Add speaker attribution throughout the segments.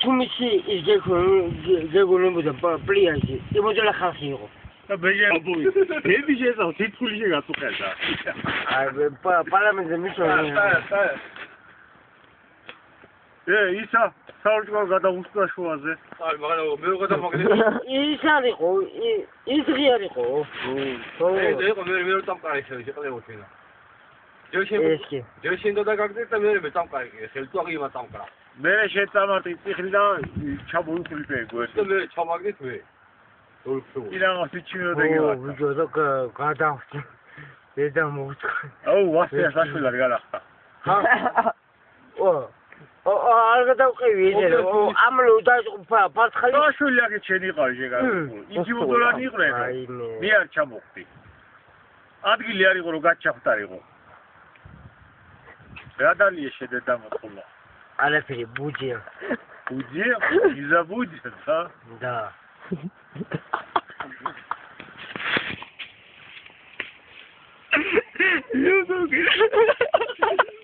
Speaker 1: თუმისი ის გეგონებოდა პლიაჟი იმოდელა ხალხი იყო
Speaker 2: და ბეჟებუი ბები შეესავ თითქული შეგაწუხედა
Speaker 1: პარლამენტზე მისვლა
Speaker 2: ისა საერთოდ გადაუსწრა შუაზე
Speaker 3: აი მაგრამ მე რო გადამაგდე
Speaker 1: ის არისო ის ღიარისო
Speaker 3: იყო მე რო წამყარი შეყლეო თენა ჯერშენ და გაგდეთ და მე წამყარი ხელ თუ აღიმა წამყრა
Speaker 2: მე შეწამართი ციხლი და ჩამოუყრიფე გვერდ
Speaker 3: და მე ჩამაგდეთ მე
Speaker 2: ირანა სიჩინო დეგევა
Speaker 1: ვიჯო და გადავხდი დედა მოვწყვი
Speaker 2: აუ ვასია საშვილად გადახტა
Speaker 1: არ გადავყივი ისე ამლო და ფარცხალი
Speaker 2: საშვილი აქ ჩენი ყავი შეგარებული იცი მოდოლანი იყრე მე არ ჩამოხდი ადგილი არ იყო რომ გაჩახტარიყო რა დალია შედედა მოხულა
Speaker 1: არაფერი ბუჯია
Speaker 2: ბუჯია იზა ბუჯია
Speaker 1: და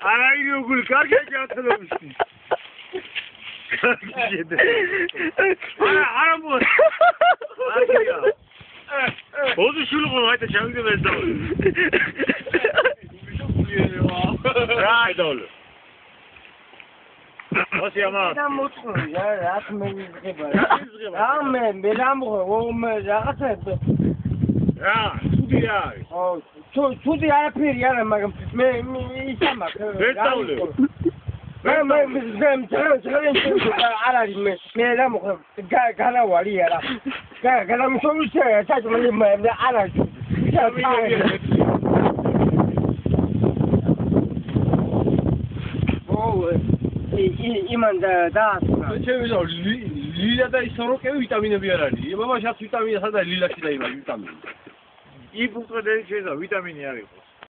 Speaker 2: აი როგორ კარგი გათხოვში არა მო არია ოზი შულო მოითა ჩანგდებს და რა idol ოსი ამა
Speaker 1: და მოწყვი რა მე ვიღება რა მე რამღო მე რაღაცა
Speaker 2: რა ცუდი არის
Speaker 1: ცუდი არაფერი არა მაგრამ მე ისამა
Speaker 2: ვერტავლე
Speaker 1: მე არ არის მე რა მოხდა განავარი არა განამშოვიშე საჭმელი მე არ არის იმან და
Speaker 3: ჩემი ზო ლილა და ისოროკე ვიტამინები არ არის მამაშაც ვიტამინი და ლილა შეიძლება ვიტამინი
Speaker 2: იბუყრე შეიძლება ვიტამინი არ იყო